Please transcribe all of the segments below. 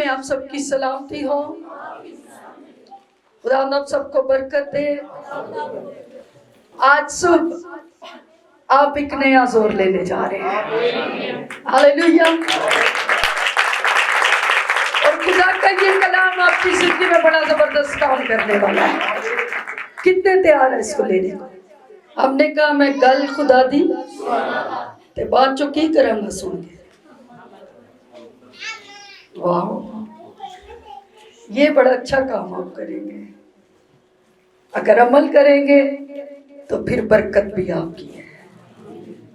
میں آپ سب کی سلامتی ہو. خدا آپ سب کو برکت دے. آج صبح آپ ایک نیا زور لینے جا رہے ہیں. ہاللیلویا. اور خدا کا یہ کلام آپ کی زندگی میں بڑا زبردست کام کرنے والا ہے. کتنے تیار ہیں اس کو لینے کو؟ ہم نے کہا میں گل خدا دی تے بات جو کی کرم گا سن کے. واہ، یہ بڑا اچھا کام آپ کریں گے. اگر عمل کریں گے تو پھر برکت بھی آپ کی ہے.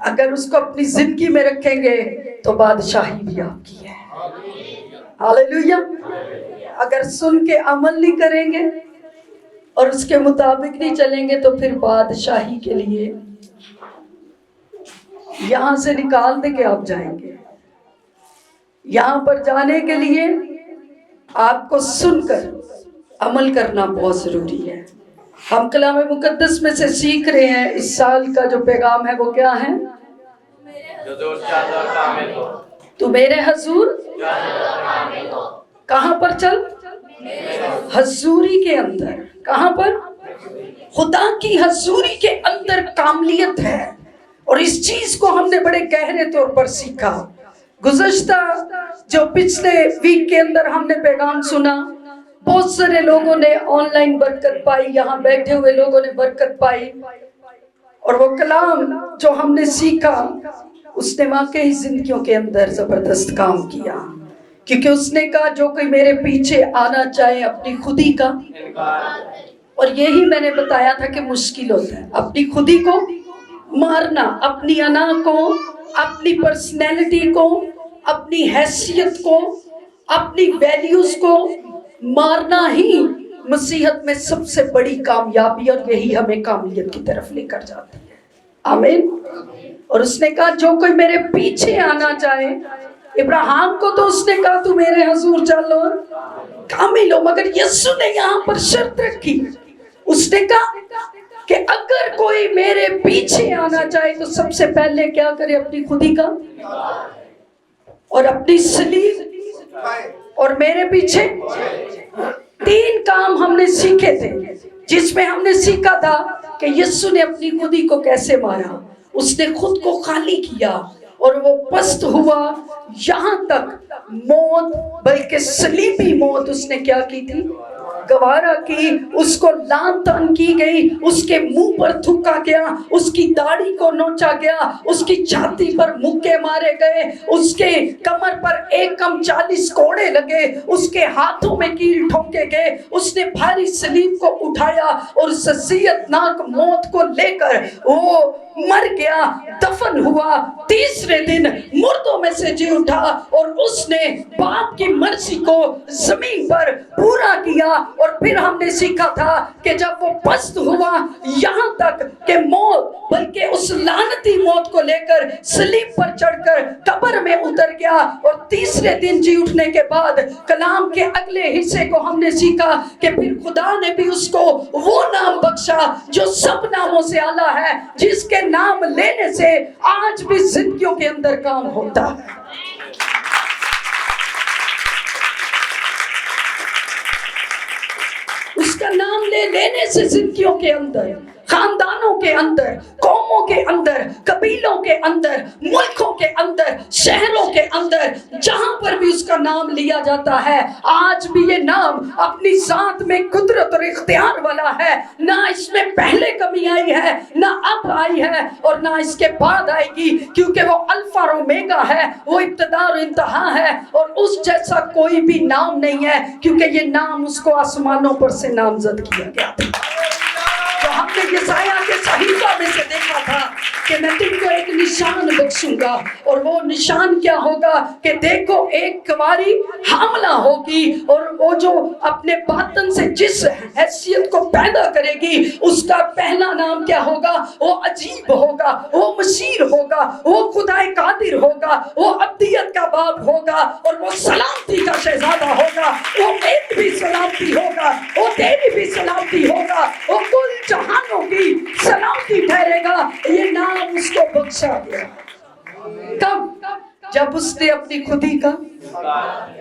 اگر اس کو اپنی زندگی میں رکھیں گے تو بادشاہی بھی آپ کی ہے. ہاللیلویا. اگر سن کے عمل نہیں کریں گے اور اس کے مطابق نہیں چلیں گے تو پھر بادشاہی کے لیے یہاں سے نکال دے کے آپ جائیں گے. یہاں پر جانے کے لیے آپ کو سن کر عمل کرنا بہت ضروری ہے. ہم کلام مقدس میں سے سیکھ رہے ہیں. اس سال کا جو پیغام ہے وہ کیا ہے؟ تو میرے حضور کہاں پر چل؟ حضوری کے اندر. کہاں پر؟ خدا کی حضوری کے اندر کاملیت ہے. اور اس چیز کو ہم نے بڑے گہرے طور پر سیکھا. گزشتہ جو پچھلے ویک کے اندر ہم نے پیغام سنا، بہت سارے لوگوں نے آن لائن برکت پائی، یہاں بیٹھے ہوئے لوگوں نے برکت پائی. اور وہ کلام جو ہم نے سیکھا اس نے واقعی زندگیوں کے اندر زبردست کام کیا. کیونکہ اس نے کہا جو کوئی میرے پیچھے آنا چاہے اپنی خودی کا. اور یہی میں نے بتایا تھا کہ مشکل ہوتا ہے اپنی خودی کو مارنا، اپنی انا کو، اپنی پرسنالٹی کو، اپنی حیثیت کو، اپنی ویلیوز کو مارنا ہی مسیحت میں سب سے بڑی کامیابی، اور یہی ہمیں کامیابی کی طرف لے کر جاتی ہے. آمین. اور اس نے کہا جو کوئی میرے پیچھے آنا چاہے، ابراہیم کو تو اس نے کہا تو میرے حضور چلو کامل ہو، مگر یسوع نے یہاں پر شرط رکھی. اس نے کہا کہ اگر کوئی میرے پیچھے آنا چاہے تو سب سے پہلے کیا کرے؟ اپنی خودی کا اور اپنی صلیب اور میرے پیچھے. 3 کام ہم نے سیکھے تھے، جس میں ہم نے سیکھا تھا کہ یسوع نے اپنی خودی کو کیسے مارا. اس نے خود کو خالی کیا اور وہ پست ہوا یہاں تک موت، بلکہ صلیبی موت اس نے کیا کی تھی؟ گوارا کی. اس کو لان تان کی گئی، اس کے منہ پر تھوکا گیا، اس کی داڑھی کو نوچا گیا، اس کی چھاتی پر مکے مارے گئے، اس کے کمر پر 40 کوڑے لگے، اس کے ہاتھوں میں کیل ٹھوکے گئے. اس نے بھاری صلیب کو اٹھایا اور اس اذیت ناک موت کو لے کر وہ مر گیا، دفن ہوا. تیسرے دن مردوں میں سے جی اٹھا اور اس نے باپ کی مرضی کو زمین پر پورا کیا. اور پھر ہم نے سیکھا تھا کہ جب وہ پست ہوا یہاں تک کہ موت، بلکہ اس لعنتی موت کو لے کر صلیب پر چڑھ کر قبر میں اتر گیا. اور تیسرے دن جی اٹھنے کے بعد کلام کے اگلے حصے کو ہم نے سیکھا کہ پھر خدا نے بھی اس کو وہ نام بخشا جو سب ناموں سے اعلیٰ ہے، جس کے نام لینے سے آج بھی زندگیوں کے اندر کام ہوتا ہے. اس کا نام لینے سے زندگیوں کے اندر، خاندانوں کے اندر، قوموں کے اندر، قبیلوں کے اندر، ملکوں کے اندر، شہروں کے اندر، جہاں پر بھی اس کا نام لیا جاتا ہے، آج بھی یہ نام اپنی ذات میں قدرت اور اختیار والا ہے. نہ اس میں پہلے کمی آئی ہے، نہ اب آئی ہے، اور نہ اس کے بعد آئے گی، کیونکہ وہ الفا اور اومیگا ہے، وہ ابتدا اور انتہا ہے. اور اس جیسا کوئی بھی نام نہیں ہے، کیونکہ یہ نام اس کو آسمانوں پر سے نامزد کیا گیا تھا. تو ہم نے یسایہ کے صحیفہ میں سے دیکھا تھا کہ میں تم کو ایک نشان بخشوں گا، اور وہ نشان کیا ہوگا کہ دیکھو ایک کنواری حاملہ ہوگی، اور وہ جو اپنے باطن سے جس حیثیت کو پیدا کرے گی اس کا پہلا نام کیا ہوگا؟ وہ عجیب ہوگا، وہ مشیر ہوگا، وہ خدائے قادر ہوگا، وہ ابدیت کا باپ ہوگا، اور وہ سلامتی کا شہزادہ ہوگا. وہ میری بھی سلامتی ہوگا، وہ تیری بھی سلامتی ہوگا، وہ کل جہانوں کی سلامتی ٹھہرے گا. یہ نام اس کو بخشا گیا. کب؟ جب اس نے اپنی خودی کا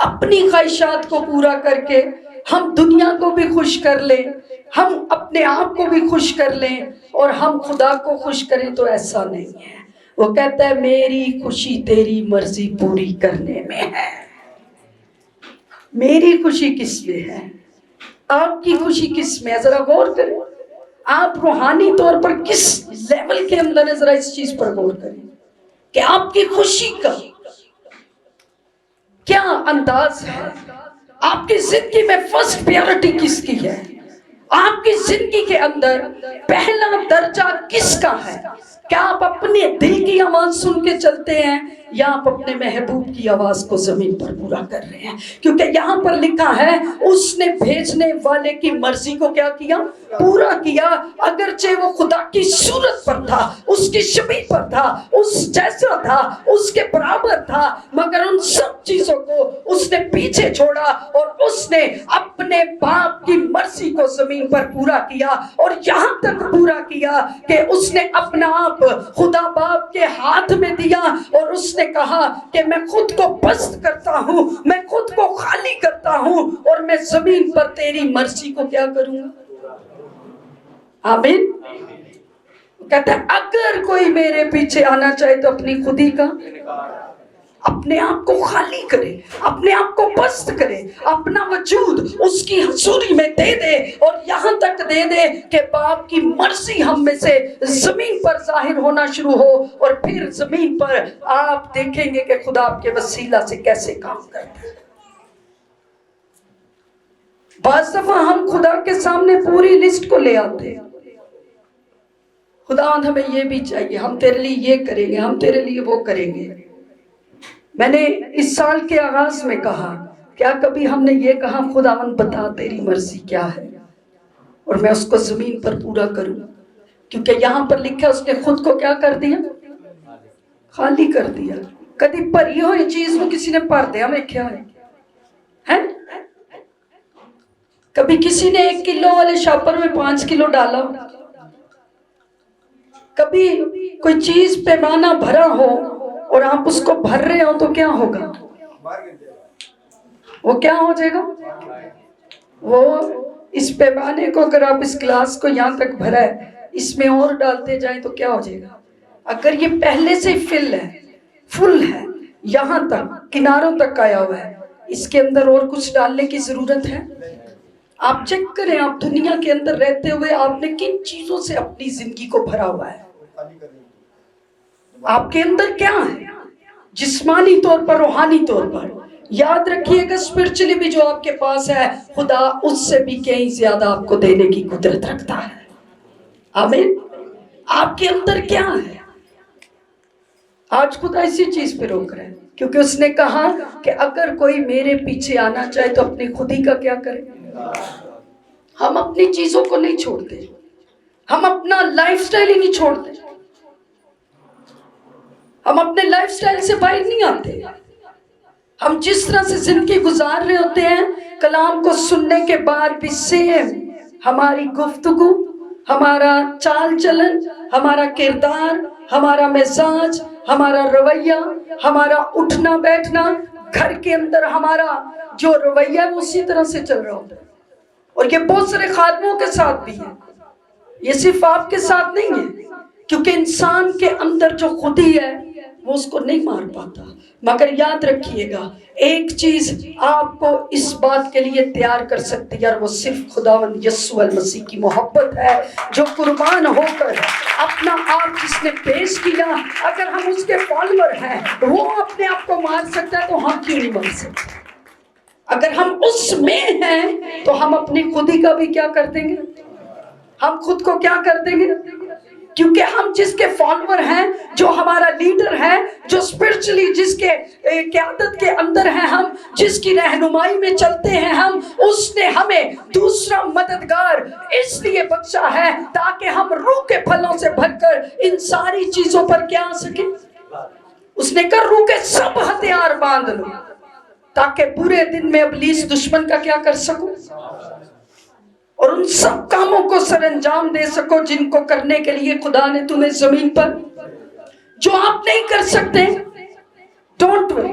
اپنی خواہشات کو پورا کر کے ہم دنیا کو بھی خوش کر لیں، ہم اپنے آپ کو بھی خوش کر لیں اور ہم خدا کو خوش کریں، تو ایسا نہیں ہے۔ وہ کہتا ہے میری خوشی تیری مرضی پوری کرنے میں ہے۔ میری خوشی کس میں ہے؟ آپ کی خوشی کس میں ہے؟ ذرا غور کریں، آپ روحانی طور پر کس لیول کے اندر ہے، ذرا اس چیز پر غور کریں کہ آپ کی خوشی کا کیا انداز ہے، آپ کی زندگی میں فرسٹ پیورٹی کس کی ہے، آپ کی زندگی کے اندر پہلا درجہ کس کا ہے؟ کیا آپ اپنے دل کی آواز سن کے چلتے ہیں یا آپ اپنے محبوب کی آواز کو زمین پر پورا کر رہے ہیں؟ کیونکہ یہاں پر لکھا ہے اس نے بھیجنے والے کی مرضی کو کیا کیا؟ پورا کیا۔ اگرچہ وہ خدا کی صورت پر تھا، اس کی شبیہ پر تھا، اس جیسا تھا، اس کے برابر تھا، مگر ان سب چیزوں کو اس نے پیچھے چھوڑا اور اس نے اپنے باپ کی مرضی کو زمین پر پورا کیا، اور یہاں تک پورا کیا کہ اس نے اپنا آپ خدا باپ کے ہاتھ میں دیا اور اس نے کہا کہ میں خود کو پست کرتا ہوں، میں خود کو خالی کرتا ہوں اور میں زمین پر تیری مرضی کو کیا کروں گا؟ آمین۔ کہتا ہے اگر کوئی میرے پیچھے آنا چاہے تو اپنی خودی کا، اپنے آپ کو خالی کرے، اپنے آپ کو پست کرے، اپنا وجود اس کی حضوری میں دے دے، اور یہاں تک دے دے کہ باپ کی مرضی ہم میں سے زمین پر ظاہر ہونا شروع ہو، اور پھر زمین پر آپ دیکھیں گے کہ خدا آپ کے وسیلہ سے کیسے کام کرتا ہے۔ بعض دفعہ ہم خدا کے سامنے پوری لسٹ کو لے آتے ہیں، خدا ہمیں یہ بھی چاہیے، ہم تیرے لیے یہ کریں گے، ہم تیرے لیے وہ کریں گے۔ میں نے اس سال کے آغاز میں کہا، کیا کبھی ہم نے یہ کہا خداوند بتا تیری مرضی کیا ہے اور میں اس کو زمین پر پورا کروں؟ کیونکہ یہاں پر لکھا ہے اس نے خود کو کیا کر دیا؟ خالی کر دیا۔ کبھی بھری ہوئی چیز کو کسی نے بھر دیا میں کیا ہے؟ کبھی کسی نے 1 کلو والے شاپر میں 5 کلو ڈالا؟ کبھی کوئی چیز پیمانہ بھرا ہو اور آپ اس کو بھر رہے ہو تو کیا ہوگا؟ وہ کیا ہو جائے گا؟ وہ اس پیمانے کو اگر آپ اس گلاس کو یہاں تک بھرا ہے، اس میں اور ڈالتے جائیں تو کیا ہو جائے گا؟ اگر یہ پہلے سے فل ہے، یہاں تک کناروں تک آیا ہوا ہے، اس کے اندر اور کچھ ڈالنے کی ضرورت ہے؟ آپ چیک کریں، آپ دنیا کے اندر رہتے ہوئے آپ نے کن چیزوں سے اپنی زندگی کو بھرا ہوا ہے؟ آپ کے اندر کیا ہے؟ جسمانی طور پر، روحانی طور پر یاد رکھیے گا، اسپرچلی بھی جو آپ کے پاس ہے خدا اس سے بھی کہیں زیادہ آپ کو دینے کی قدرت رکھتا ہے۔ آمین۔ آپ کے اندر کیا ہے؟ آج خدا اسی چیز پہ روک رہا ہے، کیونکہ اس نے کہا کہ اگر کوئی میرے پیچھے آنا چاہے تو اپنی خودی کا کیا کرے؟ ہم اپنی چیزوں کو نہیں چھوڑتے، ہم اپنا لائف سٹائل ہی نہیں چھوڑتے، ہم اپنے لائف سٹائل سے باہر نہیں آتے۔ ہم جس طرح سے زندگی گزار رہے ہوتے ہیں، کلام کو سننے کے بعد بھی سیم ہماری گفتگو، ہمارا چال چلن، ہمارا کردار، ہمارا مزاج، ہمارا رویہ، ہمارا اٹھنا بیٹھنا، گھر کے اندر ہمارا جو رویہ ہے وہ اسی طرح سے چل رہا ہوتا ہے۔ اور یہ بہت سارے خادموں کے ساتھ بھی ہے، یہ صرف آپ کے ساتھ نہیں ہے، کیونکہ انسان کے اندر جو خودی ہے وہ اس کو نہیں مار پاتا۔ مگر یاد رکھیے گا، ایک چیز آپ کو اس بات کے لیے تیار کر سکتی ہے، اور وہ صرف خداوند یسوع المسیح کی محبت ہے، جو قربان ہو کر اپنا آپ جس نے پیش کیا۔ اگر ہم اس کے فالوور ہیں، وہ اپنے آپ کو مار سکتا ہے تو ہم کیوں نہیں مار سکتے؟ اگر ہم اس میں ہیں تو ہم اپنی خودی کا بھی کیا کر دیں گے؟ ہم خود کو کیا کر دیں گے؟ کیونکہ ہم جس کے فالوور ہیں، جو ہمارا لیڈر ہے، جو اسپرچلی جس کے قیادت کے اندر ہیں، ہم جس کی رہنمائی میں چلتے ہیں، ہم اس نے ہمیں دوسرا مددگار اس لیے بخشا ہے تاکہ ہم روح کے پھلوں سے بھر کر ان ساری چیزوں پر کیا آ سکیں۔ اس نے کہا روح کے سب ہتھیار باندھ لو تاکہ برے دن میں ابلیس دشمن کا کیا کر سکو، اور ان سب کاموں کو سر انجام دے سکو جن کو کرنے کے لیے خدا نے تمہیں زمین پر، جو آپ نہیں کر سکتے ڈونٹ وری،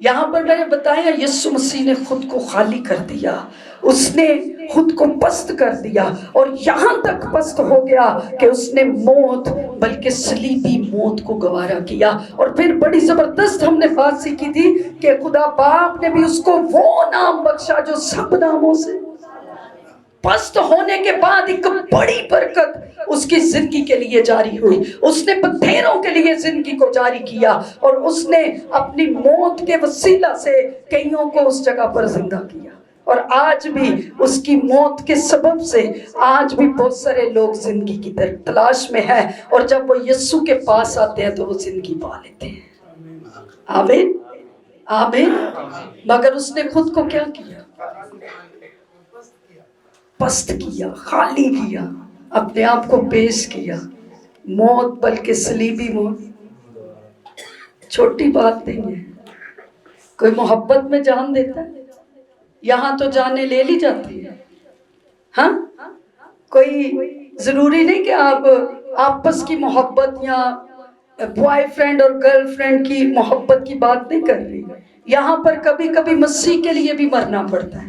یہاں پر میں نے بتایا یسوع مسیح نے خود کو خالی کر دیا، اس نے خود کو پست کر دیا، اور یہاں تک پست ہو گیا کہ اس نے موت، بلکہ صلیبی موت کو گوارا کیا۔ اور پھر بڑی زبردست ہم نے بات سیکھی تھی کہ خدا باپ نے بھی اس کو وہ نام بخشا جو سب ناموں سے، پست ہونے کے بعد ایک بڑی برکت اس کی زندگی کے لیے جاری ہوئی۔ اس نے بتھیروں کے لیے زندگی کو جاری کیا، اور اس نے اپنی موت کے وسیلہ سے کئیوں کو اس جگہ پر زندہ کیا۔ اور آج بھی اس کی موت کے سبب سے آج بھی بہت سارے لوگ زندگی کی تلاش میں ہیں، اور جب وہ یسوع کے پاس آتے ہیں تو وہ زندگی پا لیتے ہیں۔ آمین آمین۔ مگر اس نے خود کو کیا کیا؟ پست کیا، خالی کیا، اپنے آپ کو پیش کیا۔ موت، بلکہ صلیبی موت چھوٹی بات نہیں ہے۔ کوئی محبت میں جان دیتا ہے؟ یہاں تو جانیں لے لی جاتی ہے، ہاں؟ کوئی ضروری نہیں کہ آپ آپس کی محبت یا بوائے فرینڈ اور گرل فرینڈ کی محبت کی بات نہیں کر رہی۔ یہاں پر کبھی کبھی مسیح کے لیے بھی مرنا پڑتا ہے۔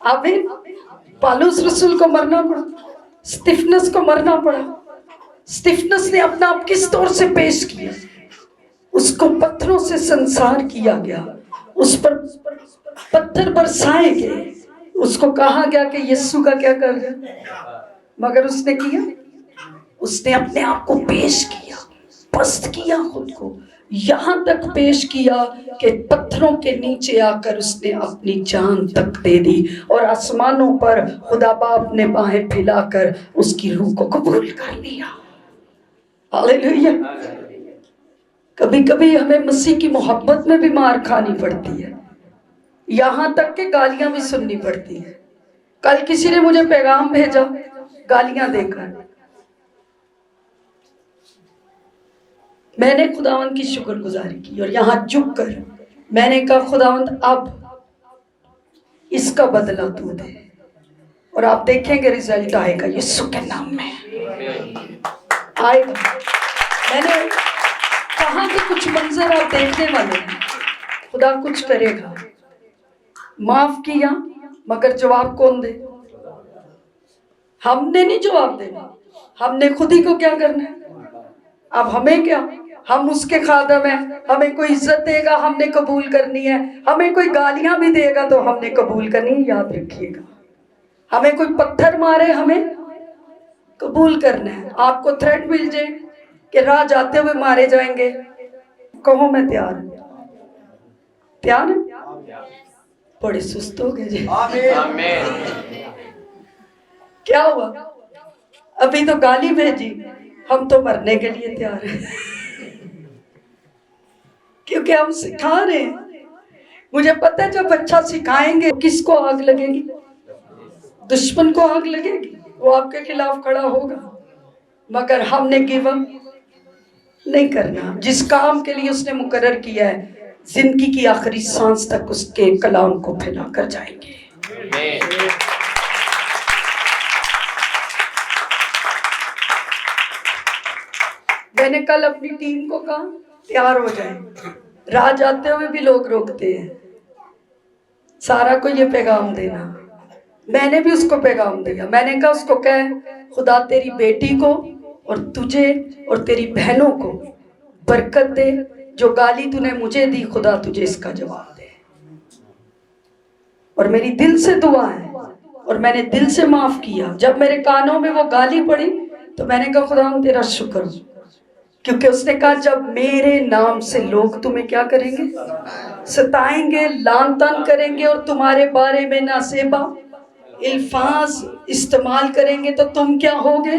آمین۔ پالوس رسول کو مرنا پڑا، سٹیفنس کو مرنا پڑا۔ سٹیفنس نے اپنا آپ کس طور سے پیش کیا؟ اس کو پتھروں سے سنسار کیا گیا، اس پر پتھر برسائے گئے، اس کو کہا گیا کہ یسوع کا کیا کر دے، مگر اس نے کیا، اس نے اپنے آپ کو پیش کیا، پست کیا، خود کو یہاں تک پیش کیا کہ پتھروں کے نیچے آ کر اس نے اپنی جان تک دے دی، اور آسمانوں پر خدا باپ نے باہیں پھیلا کر اس کی روح کو قبول کر لیا۔ ہاللیلویہ۔ کبھی کبھی ہمیں مسیح کی محبت میں بھی مار کھانی پڑتی ہے، یہاں تک کہ گالیاں بھی سننی پڑتی ہیں۔ کل کسی نے مجھے پیغام بھیجا گالیاں دے کر، میں نے خداوند کی شکر گزاری کی، اور یہاں جھک کر میں نے کہا خداوند اب اس کا بدلہ تو دے، اور آپ دیکھیں گے رزلٹ آئے گا یسوع کے نام میں آئے گا۔ میں نے کہا کہ کچھ منظر آپ دیکھنے والے ہیں، خدا کچھ کرے گا۔ معاف کیا، مگر جواب کون دے؟ ہم نے نہیں جواب دینا، ہم نے خود ہی کو کیا کرنا ہے۔ اب ہمیں کیا، ہم اس کے خادم ہیں، ہمیں کوئی عزت دے گا ہم نے قبول کرنی ہے، ہمیں کوئی گالیاں بھی دے گا تو ہم نے قبول کرنی ہے۔ یاد رکھیے گا، ہمیں کوئی پتھر مارے ہمیں قبول کرنا ہے۔ آپ کو تھریٹ مل جائے کہ راہ جاتے ہوئے مارے جائیں گے، کہو میں تیار ہوں۔ تیار ہے؟ بڑے سست ہو گئے جی۔ کیا ہوا؟ ابھی تو گالی بھیجی، ہم تو مرنے کے لیے تیار ہیں، کیونکہ ہم سکھا رہے ہیں۔ مجھے پتہ ہے جب اچھا سکھائیں گے کس کو آگ لگے گی؟ دشمن کو آگ لگے گی، وہ آپ کے خلاف کھڑا ہوگا، مگر ہم نے گیو اپ نہیں کرنا۔ جس کام کے لیے اس نے مقرر کیا ہے، زندگی کی آخری سانس تک اس کے کلام کو پھیلا کر جائیں گے۔ میں نے کل اپنی ٹیم کو کہا تیار ہو جائیں، راہ جاتے ہوئے بھی لوگ روکتے ہیں، سارا کو یہ پیغام دینا۔ میں نے بھی اس کو پیغام دیا، میں نے کہا اس کو کہے خدا تیری بیٹی کو اور تجھے اور تیری بہنوں کو برکت دے، جو گالی تو نے مجھے دی خدا تجھے اس کا جواب دے۔ اور میری دل سے دعا ہے، اور میں نے دل سے معاف کیا۔ جب میرے کانوں میں وہ گالی پڑی تو میں نے کہا خدا ہم تیرا شکر، کیونکہ اس نے کہا جب میرے نام سے لوگ تمہیں کیا کریں گے؟ ستائیں گے، لعن طعن کریں گے، اور تمہارے بارے میں ناسیبہ الفاظ استعمال کریں گے، تو تم کیا ہوگے؟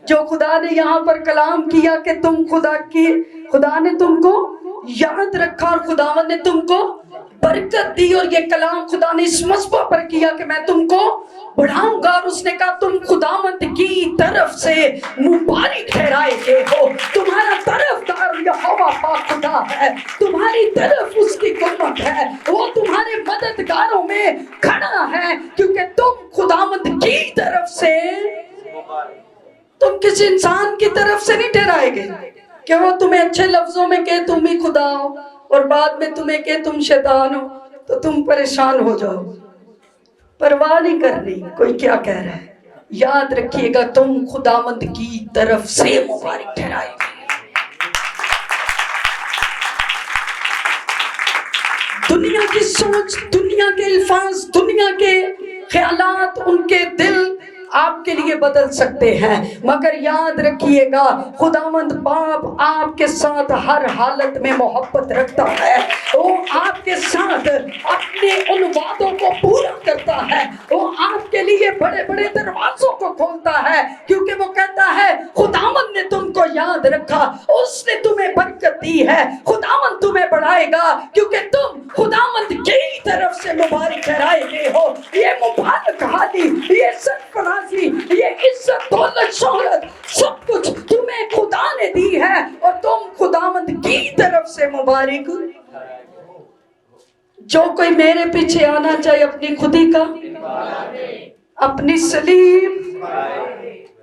جو خدا نے یہاں پر کلام کیا کہ تم خدا نے تم کو یاد رکھا، اور خداوند نے تم کو برکت دی، اور یہ کلام خدا نے اس مصباح پر کیا کہ میں تم کو بڑھاؤں گا، اور اس نے کہا تم خداوند کی طرف سے مبارک ٹھہرائے گئے ہو، تمہارا طرفدار یہوہ پاک خدا ہے، تمہاری طرف اس کی قوت ہے، وہ تمہارے مددگاروں میں کھڑا ہے، کیونکہ تم خداوند کی طرف سے، تم کسی انسان کی طرف سے نہیں ٹھہرائے گئے کہ وہ تمہیں اچھے لفظوں میں کہ تم ہی خدا ہو، اور بعد میں تمہیں کہ تم شیطان ہو تو تم پریشان ہو جاؤ. پرواہ نہیں کرنی کوئی کیا کہہ رہا ہے. یاد رکھیے گا تم خداوند کی طرف سے مبارک ٹھہرائے گے. دنیا کی سوچ، دنیا کے الفاظ، دنیا کے خیالات، ان کے دل آپ کے لیے بدل سکتے ہیں، مگر یاد رکھیے گا خداوند باپ آپ کے ساتھ ہر حالت میں محبت رکھتا ہے. وہ آپ کے ساتھ اپنے ان وعدوں کو پورا کرتا ہے. وہ آپ کے لیے بڑے بڑے دروازوں کو کھولتا ہے، کیونکہ وہ کہتا ہے خداوند نے تم کو یاد رکھا، اس نے تمہیں برکت دی ہے. خداوند تمہیں بڑھائے گا کیونکہ تم خداوند کی طرف سے مبارک ٹھہرائے گئے ہو. یہ مبارک حالی، یہ سرفرازی، یہ عزت، دولت، شہرت، سب کچھ تمہیں خدا نے دی ہے اور تم خداوند کی طرف سے مبارک. جو کوئی میرے پیچھے آنا چاہے اپنی خودی کا، اپنی سلیب،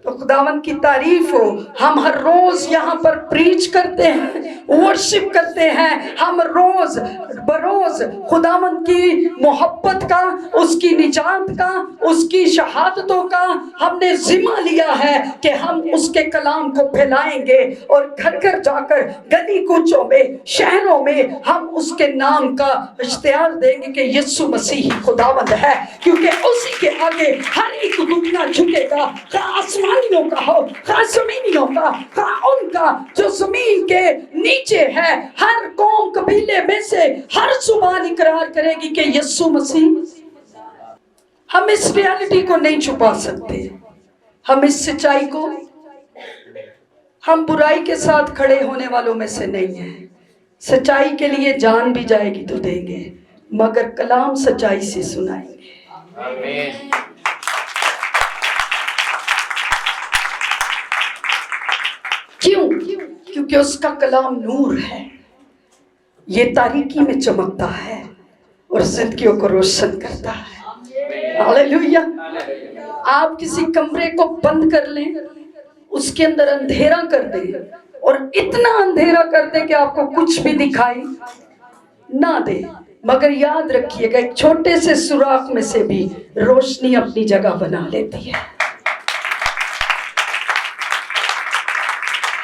تو خداوند کی تعریف ہو. ہم ہر روز یہاں پر پریچ کرتے ہیں، ورشپ کرتے ہیں. ہم روز بروز خداوند کی محبت کا، اس کی نجات کا، اس کی شہادتوں کا ہم نے ذمہ لیا ہے کہ ہم اس کے کلام کو پھیلائیں گے، اور گھر گھر جا کر، گلی کوچوں میں، شہروں میں ہم اس کے نام کا اشتہار دیں گے کہ یسوع مسیح خداوند ہے. کیونکہ اسی کے آگے ہر ایک گھٹنا جھکے گا، خواہ آسمانیوں کا ہو، خواہ زمینیوں کا، خواہ ان کا جو زمین کے نیچے ہے. ہر قوم قبیلے میں سے ہر زبان اقرار کرے گی کہ یسوع مسیح. ہم اس ریالٹی کو نہیں چھپا سکتے، ہم اس سچائی کو، ہم برائی کے ساتھ کھڑے ہونے والوں میں سے نہیں ہیں. سچائی کے لیے جان بھی جائے گی تو دیں گے، مگر کلام سچائی سے سنائیں گے. آمین. کیوں؟ کیونکہ اس کا کلام نور ہے، یہ تاریکی میں چمکتا ہے اور زندگیوں کو روشن کرتا ہے. ہاللیلویا. آپ کسی کمرے کو بند کر لیں، اس کے اندر اندھیرا کر دیں، اور اتنا اندھیرا کر دیں کہ آپ کو کچھ بھی دکھائی نہ دے، مگر یاد رکھیے گا ایک چھوٹے سے سوراخ میں سے بھی روشنی اپنی جگہ بنا لیتی ہے.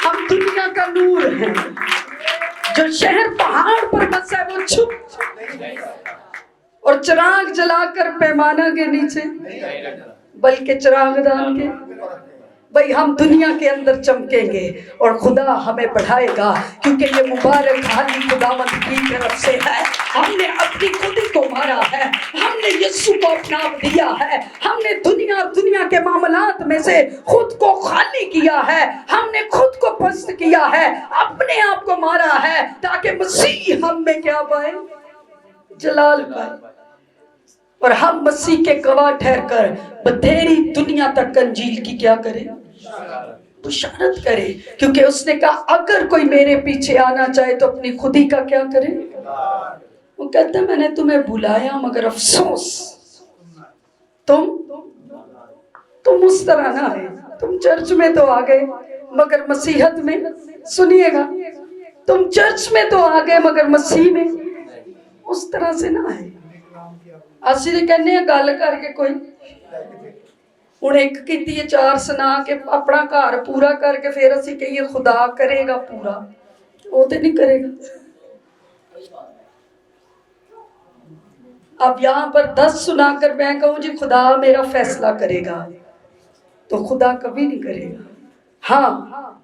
ہم دنیا کا نور ہیں. جو شہر پہاڑ پر بسا ہے وہ چھپ، اور چراغ جلا کر پیمانہ کے نیچے، بلکہ چراغ دان کے. بھئی ہم دنیا کے اندر چمکیں گے اور خدا ہمیں بڑھائے گا، کیونکہ یہ مبارک حالی خداوند کی طرف سے ہے. ہم نے اپنی خودی کو مارا ہے، ہم نے یسوع کو اپنا آپ دیا ہے، ہم نے دنیا کے معاملات میں سے خود کو خالی کیا ہے، ہم نے خود کو پست کیا ہے، اپنے آپ کو مارا ہے تاکہ مسیح ہم میں کیا پائے؟ جلال پائے. اور ہم مسیح کے گواہ ٹھہر کر بتھیری دنیا تک انجیل کی کیا کریں؟ بشارت کرے. کیونکہ اس نے کہا اگر کوئی میرے پیچھے آنا چاہے تو اپنی خودی کا کیا کرے. وہ کہتا ہے میں نے تمہیں بلایا مگر افسوس تم اس طرح نہ آئے. تم چرچ میں تو آ گئے مگر مسیحت میں، سنیے گا، تم چرچ میں تو آ گئے مگر مسیح میں اس طرح سے نہ آئے. اسی نے کہنے ہیں گل کر کے کوئی ہوں ایک کیتی ہے چار سنا کے اپنا گھر پورا کر کے پھر اسی کہیے خدا کرے گا پورا، وہ تو نہیں کرے گا. اب یہاں پر 10 سنا کر میں کہوں جی خدا میرا فیصلہ کرے گا، تو خدا کبھی نہیں کرے گا. ہاں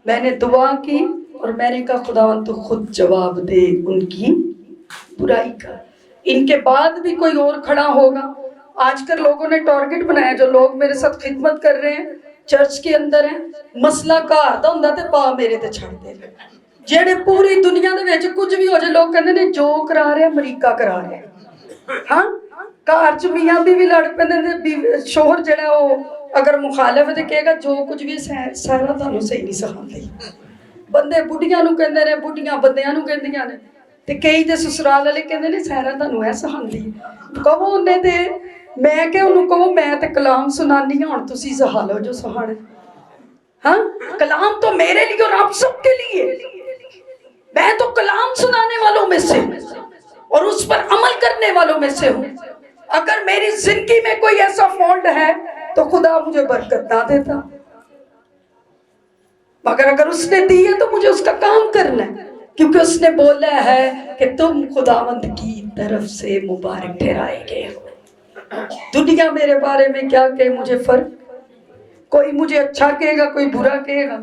میں نے دعا کی اور میں نے کہا خداوند تو خود جواب دے ان کی برائی کا. ان کے بعد بھی کوئی اور کھڑا ہوگا. آج کل لوگوں نے ٹارگٹ بنایا، جو لوگ میرے ساتھ خدمت کر رہے ہیں چرچ کے اندر ہیں، مسئلہ گھر دا ہوندا تے پا میرے تے چھڑ دے. جڑے پوری دنیا دے وچ کچھ بھی ہو جائے لوگ کہندے نے جو کرا رہے امریکہ کرا رہے. ہاں گھر چ میاں بھی لڑ پیندے نے، شوہر جڑا وہ اگر مخالف ہے تے کہے گا جو کچھ بھی سارا تانوں صحیح نہیں سکھاندی. بندے بڈھیاں نو کہندے نے، بڈھیاں بندیاں نو کہندیاں نے، تے کئی تے سسرال والے کہندے نے سارا تانوں اے سکھاندی. کہو انہیں تے میں کہ انہوں کہو میں تے کلام سنانی ہوں، ہن تسی سکھا لو جو سکھانا. ہاں کلام تو میرے لیے اور آپ سب کے لیے. میں تو کلام سنانے والوں میں سے ہوں اور اس پر عمل کرنے والوں میں سے ہوں. اگر میری زندگی میں کوئی ایسا فالٹ ہے تو خدا مجھے برکت نہ دیتا، مگر اگر اس نے دی ہے تو مجھے اس کا کام کرنا ہے، کیونکہ اس نے بولا ہے کہ تم خداوند کی طرف سے مبارک ٹھہرائے گئے ہو. دنیا میرے بارے میں کیا کہے مجھے فرق، کوئی مجھے اچھا کہے گا کوئی برا کہے گا.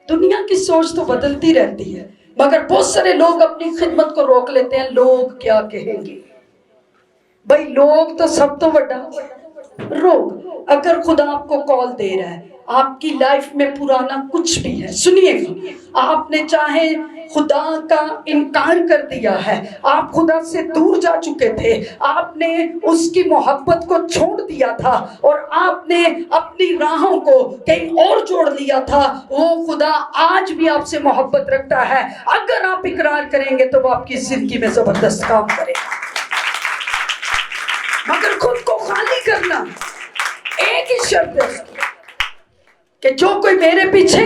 دنیا کی سوچ تو بدلتی رہتی ہے، مگر بہت سارے لوگ اپنی خدمت کو روک لیتے ہیں. لوگ کیا کہیں گے؟ بھائی لوگ تو سب تو بڑا روک. اگر خدا آپ کو کال دے رہا ہے، آپ کی لائف میں پرانا کچھ بھی ہے، سنیے گا، آپ نے چاہے خدا کا انکار کر دیا ہے، آپ خدا سے دور جا چکے تھے، آپ نے اس کی محبت کو چھوڑ دیا تھا اور آپ نے اپنی راہوں کو کہیں اور جوڑ لیا تھا، وہ خدا آج بھی آپ سے محبت رکھتا ہے. اگر آپ اقرار کریں گے تو وہ آپ کی زندگی میں زبردست کام کرے گا. مگر خود کو خالی کرنا، ایک ہی شرط ہے کہ جو کوئی میرے پیچھے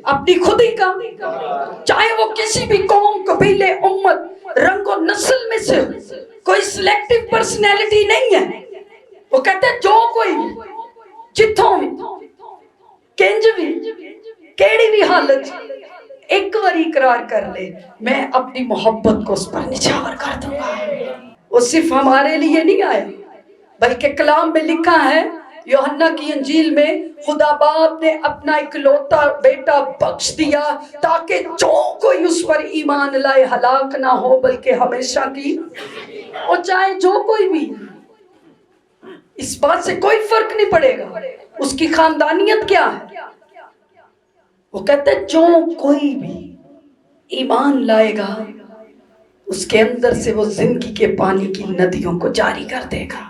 اپنی خودی کا، چاہے وہ کسی بھی قوم، قبیلے، امت، رنگ و نسل میں سے کوئی سلیکٹیو پرسنالٹی نہیں ہے. وہ کہتے ہیں جو کوئی جتوں بھی کنج بھی کیڑی بھی حالت ایک بار اقرار کر لے، میں اپنی محبت کو اس پر نچھاور کر دوں گا. وہ صرف ہمارے لیے نہیں آیا، بلکہ کلام میں لکھا ہے یوحنا کی انجیل میں، خدا باپ نے اپنا اکلوتا بیٹا بخش دیا تاکہ جو کوئی اس پر ایمان لائے ہلاک نہ ہو بلکہ ہمیشہ کی. اور چاہے جو کوئی بھی، اس بات سے کوئی فرق نہیں پڑے گا اس کی خاندانیت کیا ہے. وہ کہتے ہیں جو کوئی بھی ایمان لائے گا اس کے اندر سے وہ زندگی کے پانی کی ندیوں کو جاری کر دے گا.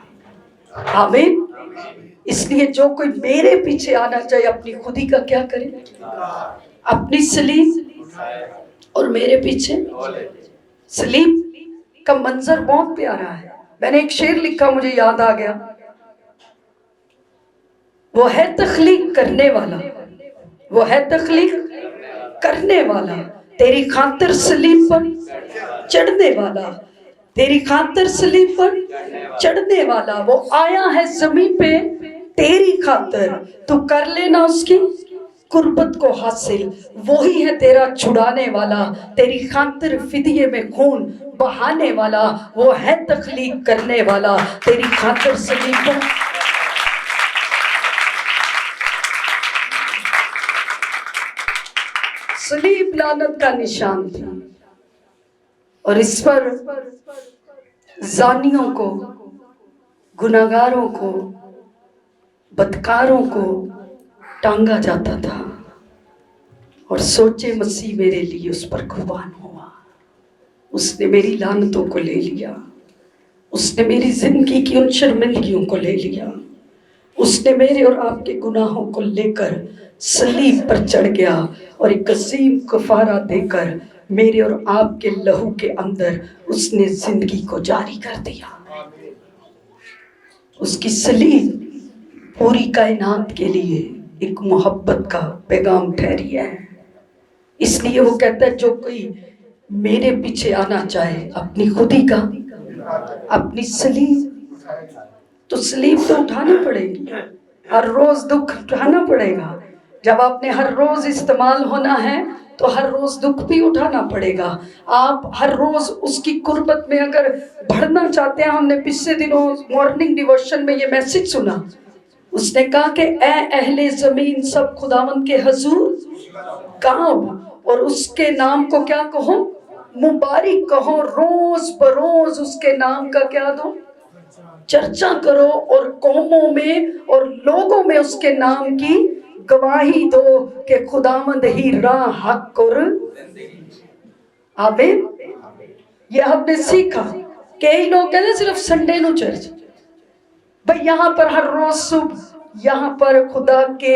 آمین. اس لیے جو کوئی میرے پیچھے آنا چاہے اپنی خودی کا کیا کرے، اپنی سلیب اور میرے پیچھے. سلیب کا منظر بہت پیارا ہے. میں نے ایک شعر لکھا مجھے یاد آ گیا، وہ ہے تخلیق کرنے والا، وہ ہے تخلیق کرنے والا، تیری خاطر سلیب پر چڑھنے والا، تیری خاطر سلیب پر چڑھنے والا. وہ آیا ہے زمین پہ تیری خاطر، تو کر لینا اس کی قربت کو حاصل. وہی ہے تیرا چھڑانے والا، تیری خاطر فدیے میں خون بہانے والا. وہ ہے تخلیق کرنے والا، تیری خاطر سلیب پر. سلیب لعنت کا نشان تھی اور اس پر زانیوں کو، گناہگاروں کو، بدکاروں کو ٹانگا جاتا تھا. اور سوچے مسیح میرے لیے اس پر قربان ہوا، اس نے میری لعنتوں کو لے لیا، اس نے میری زندگی کی ان شرمندگیوں کو لے لیا، اس نے میرے اور آپ کے گناہوں کو لے کر صلیب پر چڑھ گیا اور ایک عظیم کفارہ دے کر میرے اور آپ کے لہو کے اندر اس نے زندگی کو جاری کر دیا. اس کی صلیب پوری کائنات کے لیے ایک محبت کا پیغام ٹھہری ہے. اس لیے وہ کہتا ہے جو کوئی میرے پیچھے آنا چاہے اپنی خودی کا، اپنی صلیب. تو صلیب تو اٹھانی پڑے گی، ہر روز دکھ اٹھانا پڑے گا. جب آپ نے ہر روز استعمال ہونا ہے تو ہر روز دکھ بھی اٹھانا پڑے گا. آپ ہر روز اس کی قربت میں اگر بڑھنا چاہتے ہیں، ہم نے پچھلے دنوں مارننگ ڈیووشن میں یہ میسج سنا، اس نے کہا کہ اے اہل زمین سب خداوند کے حضور گاؤ اور اس کے نام کو کیا کہو، مبارک کہو. روز بروز اس کے نام کا کیا دو، چرچا کرو اور قوموں میں اور لوگوں میں اس کے نام کی گواہی دو کہ خداوند ہی راہ حق اور آمین. یہ ہم نے سیکھا. کئی لوگ کہتے ہیں صرف سنڈے نو چرچ. بھئی یہاں پر ہر روز صبح یہاں پر خدا کے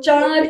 4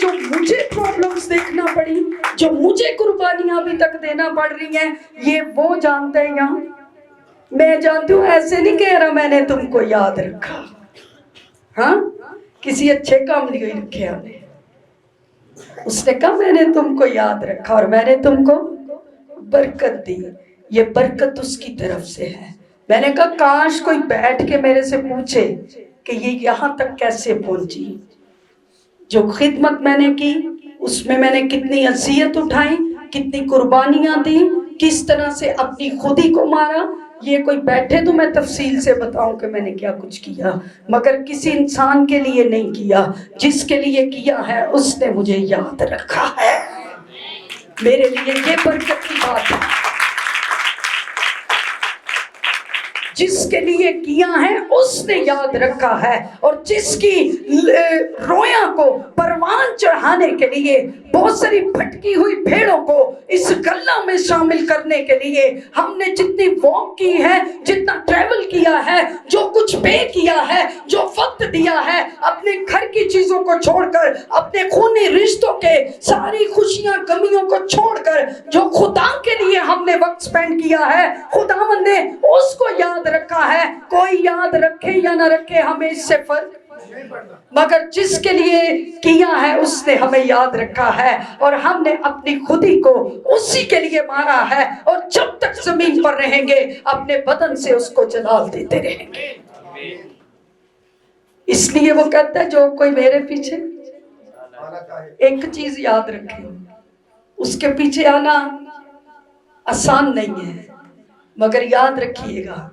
جو مجھے پرابلمز دیکھنا پڑی, جو مجھے قربانیاں ابھی تک دینا پڑ رہی ہیں, یہ وہ جانتے ہیں یہاں. میں جانتی ہوں, ایسے نہیں کہہ رہا میں نے تم کو یاد رکھا, ہاں کسی اچھے کام لیے رکھے آپ نے. اس نے کہا میں نے تم کو یاد رکھا اور میں نے تم کو برکت دی. یہ برکت اس کی طرف سے ہے. میں نے کہا کاش کوئی بیٹھ کے میرے سے پوچھے کہ یہ یہاں تک کیسے پہنچی. جو خدمت میں نے کی اس میں نے کتنی اذیت اٹھائی, کتنی قربانیاں دی, کس طرح سے اپنی خودی کو مارا. یہ کوئی بیٹھے تو میں تفصیل سے بتاؤں کہ میں نے کیا کچھ کیا, مگر کسی انسان کے لیے نہیں کیا. جس کے لیے کیا ہے اس نے مجھے یاد رکھا ہے. میرے لیے یہ برکت کی بات ہے. جس کے لیے کیا ہے اس نے یاد رکھا ہے, اور جس کی رویاں کو پروان چڑھانے کے لیے, بہت ساری بھٹکی ہوئی بھیڑوں کو اس گلہ میں شامل کرنے کے لیے ہم نے جتنی واک کی ہے, جتنا ٹریول کیا ہے, جو کچھ پے کیا ہے, جو وقت دیا ہے, اپنے گھر کی چیزوں کو چھوڑ کر, اپنے خونی رشتوں کے ساری خوشیاں غمیوں کو چھوڑ کر, جو خدا کے لیے ہم نے وقت سپینڈ کیا ہے, خداوند نے اس کو یاد رکھا ہے. کوئی یاد رکھے یا نہ رکھے ہمیں اس سے فرق, مگر جس کے لیے کیا ہے اس نے ہمیں یاد رکھا ہے, اور ہم نے اپنی خودی کو اسی کے لیے مارا ہے, اور جب تک زمین پر رہیں گے اپنے بدن سے اس کو جلال دیتے رہیں گے. اس لیے وہ کہتا ہے جو کوئی میرے پیچھے, ایک چیز یاد رکھے, اس کے پیچھے آنا آسان نہیں ہے, مگر یاد رکھیے گا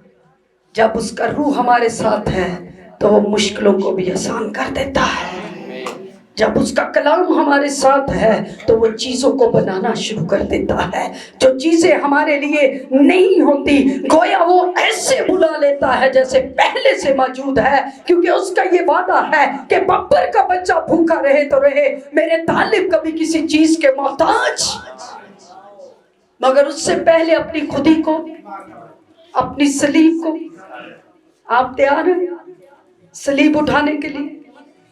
جب اس کا روح ہمارے ساتھ ہے تو وہ مشکلوں کو بھی آسان کر دیتا ہے. جب اس کا کلام ہمارے ساتھ ہے تو وہ چیزوں کو بنانا شروع کر دیتا ہے. جو چیزیں ہمارے لیے نہیں ہوتی گویا وہ ایسے بلا لیتا ہے جیسے پہلے سے موجود ہے, کیونکہ اس کا یہ وعدہ ہے کہ ببر کا بچہ بھوکا رہے تو رہے, میرے طالب کبھی کسی چیز کے محتاج. مگر اس سے پہلے اپنی خودی کو, اپنی صلیب کو. آپ تیار ہیں صلیب اٹھانے کے لیے؟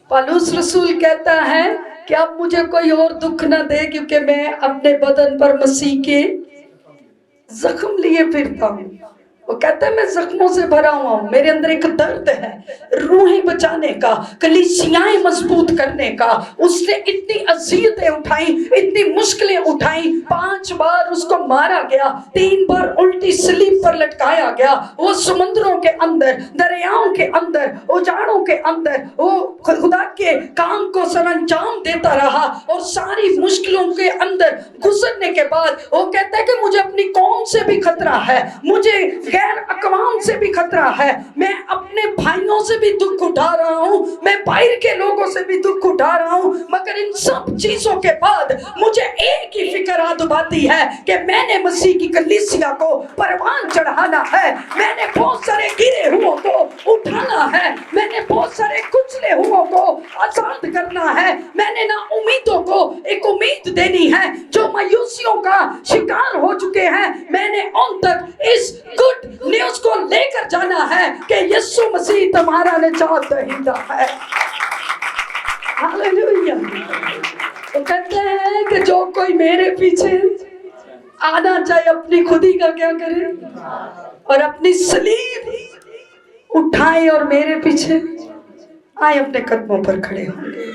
پالوس رسول کہتا ہے کہ اب مجھے کوئی اور دکھ نہ دے, کیونکہ میں اپنے بدن پر مسیح کے زخم لیے پھرتا ہوں. وہ کہتا ہے میں زخموں سے بھرا ہوا ہوں, میرے اندر ایک درد ہے روحیں بچانے کا, کلیسیائیں مضبوط کرنے کا. اس نے اتنی اذیتیں اٹھائیں, اتنی مشکلیں اٹھائیں. 5 بار اس کو مارا گیا, 3 بار الٹی صلیب پر لٹکایا گیا. وہ سمندروں کے اندر, دریاؤں کے اندر, اجاڑوں کے اندر وہ خدا کے کام کو سر انجام دیتا رہا, اور ساری مشکلوں کے اندر گزرنے کے بعد وہ کہتا ہے کہ مجھے اپنی قوم سے بھی خطرہ ہے, مجھے غیر اقوام سے بھی خطرہ ہے, میں اپنے بھائیوں سے بھی دکھ اٹھا رہا ہوں, میں باہر کے لوگوں سے بھی دکھ اٹھا رہا ہوں, مگر ان سب چیزوں کے بعد مجھے ایک ہی فکر آدم آتی ہے کہ میں نے مسیح کی کلیسیا کو پروان چڑھانا ہے, میں نے بہت سارے گرے ہوں کو اٹھانا ہے, میں نے بہت سارے کچلے ہوں کو آزاد کرنا ہے, میں نے نا امیدوں کو ایک امید دینی ہے, جو مایوسیوں کا شکار ہو چکے ہیں میں نے ان تک اس گڈ نیوز کو لے کر جانا ہے کہ یسوع مسیح تمہارا نجات دہندہ ہے. ہاللیلویہ. وہ کہتے ہیں کہ جو کوئی میرے پیچھے آنا چاہے اپنی خودی کا کیا کرے, اور اپنی صلیب اٹھائے اور میرے پیچھے آئے. اپنے قدموں پر کھڑے ہوں گے.